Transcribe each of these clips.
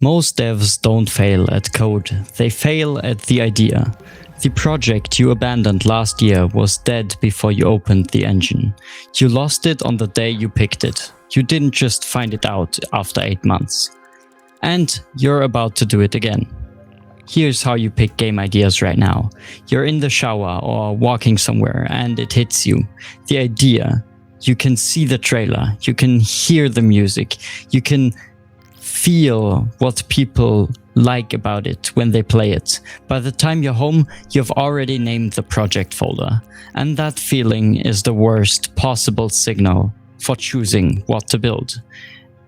Most devs don't fail at code, they fail at the idea. The project you abandoned last year was dead before you opened the engine. You lost it on the day you picked it. You didn't just find it out after 8 months. And you're about to do it again. Here's how you pick game ideas right now. You're in the shower or walking somewhere and it hits you. The idea. You can see the trailer. You can hear the music. You can feel what people like about it when they play it. By the time you're home, you've already named the project folder. And that feeling is the worst possible signal for choosing what to build.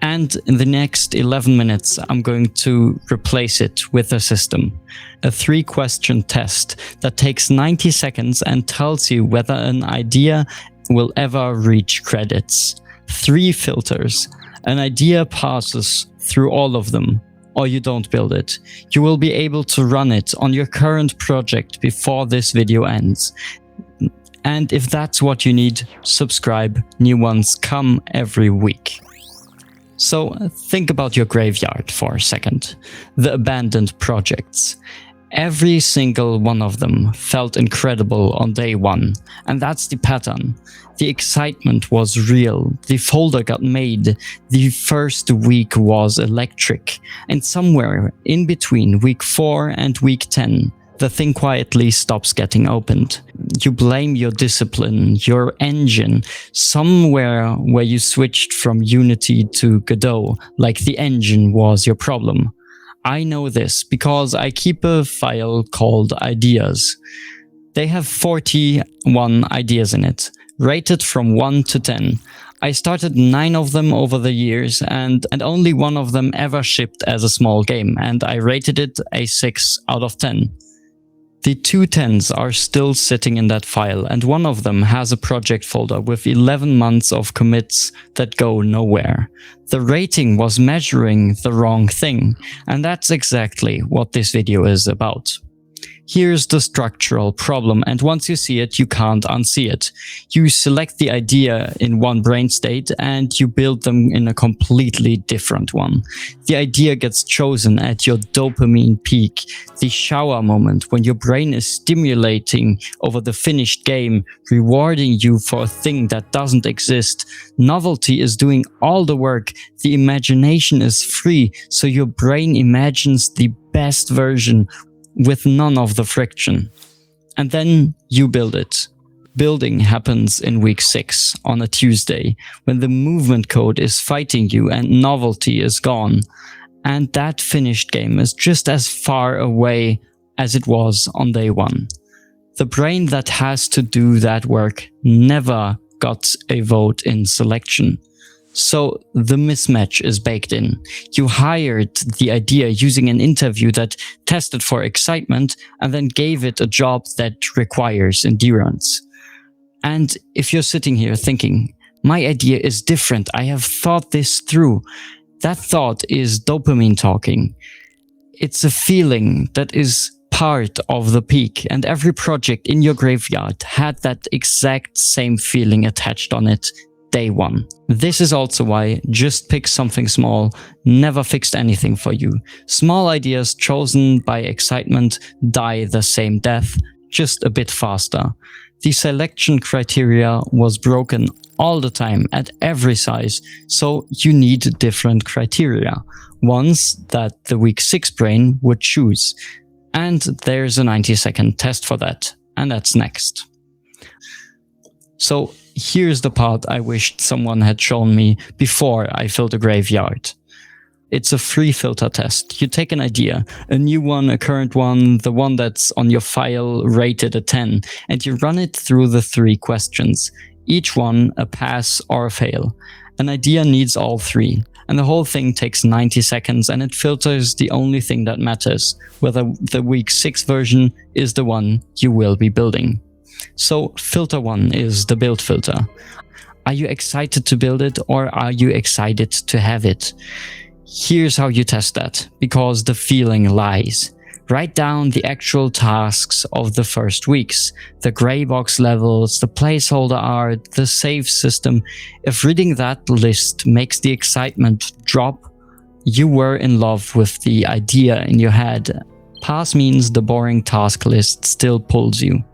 And in the next 11 minutes, I'm going to replace it with a system. A 3-question test that takes 90 seconds and tells you whether an idea will ever reach credits. 3 filters. An idea passes through all of them, or you don't build it. You will be able to run it on your current project before this video ends. And if that's what you need, subscribe. New ones come every week. So think about your graveyard for a second. The abandoned projects. Every single one of them felt incredible on day 1, and that's the pattern. The excitement was real, the folder got made, the first week was electric, and somewhere in between week 4 and week 10, the thing quietly stops getting opened. You blame your discipline, your engine, somewhere where you switched from Unity to Godot, like the engine was your problem. I know this because I keep a file called ideas. They have 41 ideas in it, rated from 1 to 10. I started 9 of them over the years and only one of them ever shipped as a small game, and I rated it a 6 out of 10. The 2 10s are still sitting in that file, and one of them has a project folder with 11 months of commits that go nowhere. The rating was measuring the wrong thing, and that's exactly what this video is about. Here's the structural problem, and once you see it, you can't unsee it. You select the idea in one brain state and you build them in a completely different one. The idea gets chosen at your dopamine peak, the shower moment when your brain is stimulating over the finished game, rewarding you for a thing that doesn't exist. Novelty is doing all the work. The imagination is free, so your brain imagines the best version with none of the friction. And then you build it. Building happens in week 6 on a Tuesday, when the movement code is fighting you and novelty is gone. And that finished game is just as far away as it was on day 1. The brain that has to do that work never got a vote in selection. So the mismatch is baked in. You hired the idea using an interview that tested for excitement and then gave it a job that requires endurance. And if you're sitting here thinking, my idea is different, I have thought this through, that thought is dopamine talking. It's a feeling that is part of the peak, and every project in your graveyard had that exact same feeling attached on it. Day 1. This is also why just pick something small never fixed anything for you. Small ideas chosen by excitement die the same death, just a bit faster. The selection criteria was broken all the time at every size, so you need different criteria. Ones that the week 6 brain would choose. And there's a 90-second test for that, and that's next. So here's the part I wished someone had shown me before I filled a graveyard. It's a free filter test. You take an idea, a new one, a current one, the one that's on your file rated a 10, and you run it through the 3 questions, each one a pass or a fail. An idea needs all 3, and the whole thing takes 90 seconds, and it filters the only thing that matters, whether the week 6 version is the one you will be building. So filter 1 is the build filter. Are you excited to build it, or are you excited to have it? Here's how you test that, because the feeling lies. Write down the actual tasks of the first weeks, the gray box levels, the placeholder art, the save system. If reading that list makes the excitement drop, You were in love with the idea in your head. Pass means the boring task list still pulls you.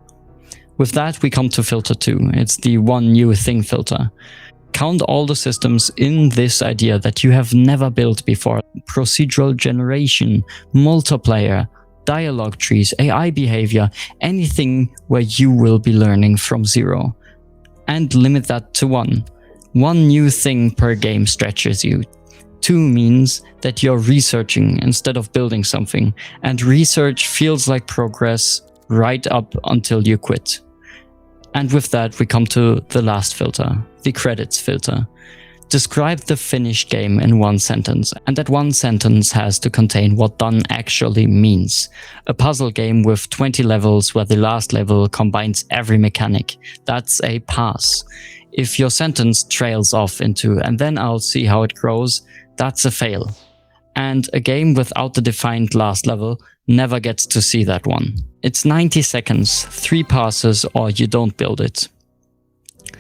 With that, we come to filter 2. It's the one new thing filter. Count all the systems in this idea that you have never built before. Procedural generation, multiplayer, dialogue trees, AI behavior, anything where you will be learning from zero. And limit that to 1. One new thing per game stretches you. 2 means that you're researching instead of building something, and research feels like progress right up until you quit. And with that, we come to the last filter, the credits filter. Describe the finished game in 1 sentence, and that 1 sentence has to contain what done actually means. A puzzle game with 20 levels where the last level combines every mechanic. That's a pass. If your sentence trails off into "and then I'll see how it grows," that's a fail. And a game without the defined last level never gets to see that one. It's 90 seconds, 3 passes, or you don't build it.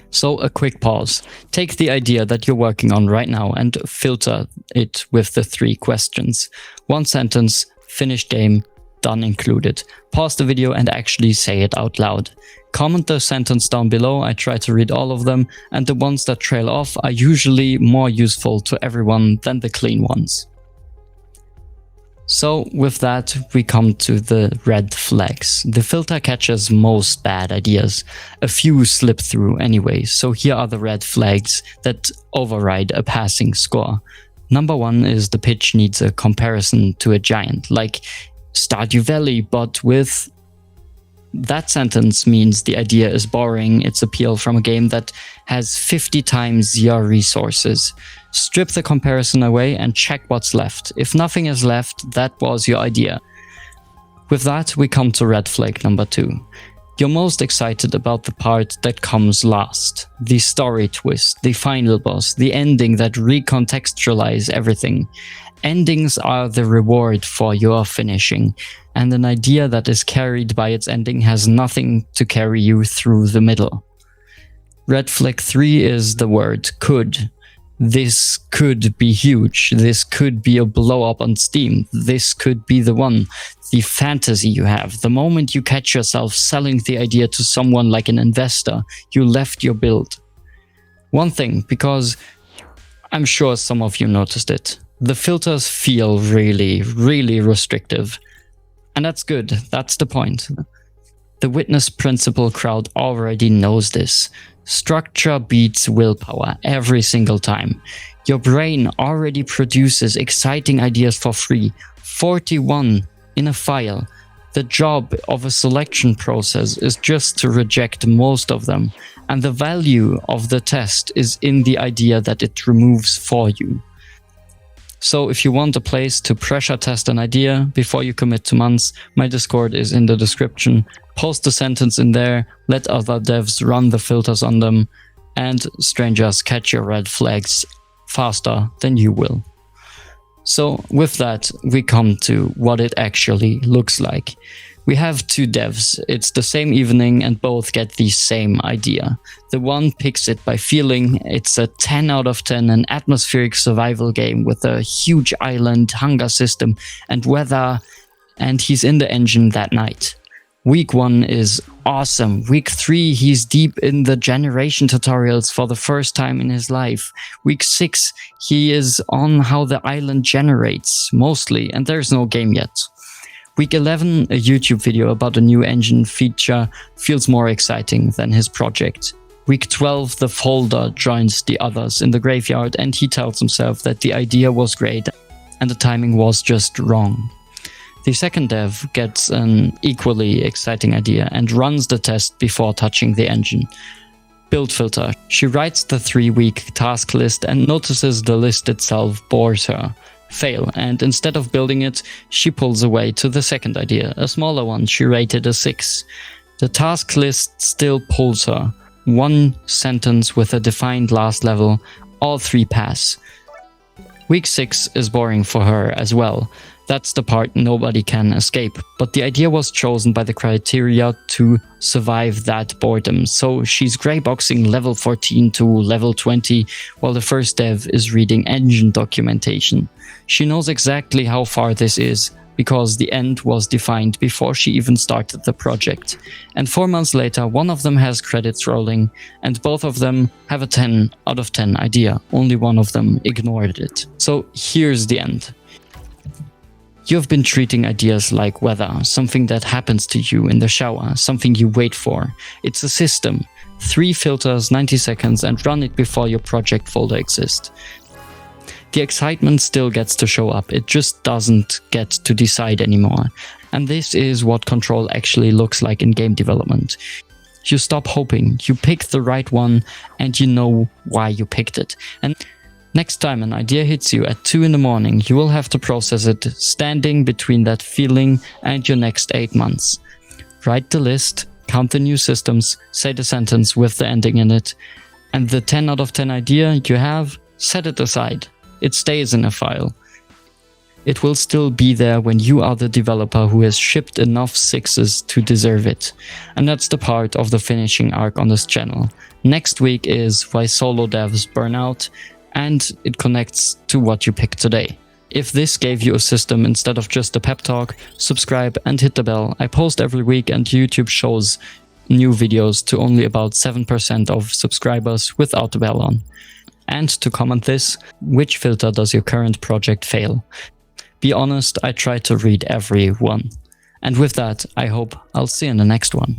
So a quick pause. Take the idea that you're working on right now and filter it with the 3 questions. 1 sentence, finished game, done included. Pause the video and actually say it out loud. Comment the sentence down below. I try to read all of them, and the ones that trail off are usually more useful to everyone than the clean ones. So with that, we come to the red flags. The filter catches most bad ideas. A few slip through anyway, so here are the red flags that override a passing score. Number 1 is the pitch needs a comparison to a giant, like Stardew Valley, but with... That sentence means the idea is borrowing its appeal from a game that has 50 times your resources. Strip the comparison away and check what's left. If nothing is left, that was your idea. With that, we come to red flag number 2. You're most excited about the part that comes last. The story twist, the final boss, the ending that recontextualize everything. Endings are the reward for your finishing, and an idea that is carried by its ending has nothing to carry you through the middle. Red flag 3 is the word could. This could be huge. This could be a blow up on Steam. This could be the one. The fantasy you have. The moment you catch yourself selling the idea to someone like an investor, you left your build. One thing, because I'm sure some of you noticed it. The filters feel really, really restrictive. And that's good. That's the point. The witness principle crowd already knows this. Structure beats willpower every single time. Your brain already produces exciting ideas for free. 41 in a file. The job of a selection process is just to reject most of them. And the value of the test is in the idea that it removes for you. So if you want a place to pressure test an idea before you commit to months, my Discord is in the description. Post the sentence in there, let other devs run the filters on them, and strangers catch your red flags faster than you will. So with that, we come to what it actually looks like. We have 2 devs. It's the same evening and both get the same idea. The one picks it by feeling. It's a 10 out of 10, an atmospheric survival game with a huge island, hunger system, and weather, and he's in the engine that night. Week 1 is awesome. Week 3, he's deep in the generation tutorials for the first time in his life. Week 6, he is on how the island generates, mostly, and there's no game yet. Week 11, a YouTube video about a new engine feature feels more exciting than his project. Week 12, the folder joins the others in the graveyard and he tells himself that the idea was great and the timing was just wrong. The second dev gets an equally exciting idea and runs the test before touching the engine. Build filter. She writes the 3-week task list and notices the list itself bores her. Fail, and instead of building it, she pulls away to the second idea, a smaller one she rated a 6. The task list still pulls her. 1 sentence with a defined last level, all 3 pass. Week 6 is boring for her as well. That's the part nobody can escape, but the idea was chosen by the criteria to survive that boredom, so she's greyboxing level 14 to level 20 while the first dev is reading engine documentation. She knows exactly how far this is, because the end was defined before she even started the project. And 4 months later, one of them has credits rolling, and both of them have a 10 out of 10 idea. Only one of them ignored it. So here's the end. You've been treating ideas like weather, something that happens to you in the shower, something you wait for. It's a system. 3 filters, 90 seconds, and run it before your project folder exists. The excitement still gets to show up, it just doesn't get to decide anymore. And this is what control actually looks like in game development. You stop hoping, you pick the right one, and you know why you picked it. And next time an idea hits you at 2 in the morning, you will have to process it standing between that feeling and your next 8 months. Write the list, count the new systems, say the sentence with the ending in it, and the 10 out of 10 idea you have, set it aside. It stays in a file. It will still be there when you are the developer who has shipped enough 6s to deserve it. And that's the part of the finishing arc on this channel. Next week is why solo devs burn out, and it connects to what you picked today. If this gave you a system instead of just a pep talk, subscribe and hit the bell. I post every week and YouTube shows new videos to only about 7% of subscribers without the bell on. And to comment this, which filter does your current project fail? Be honest, I try to read every one. And with that, I hope I'll see you in the next one.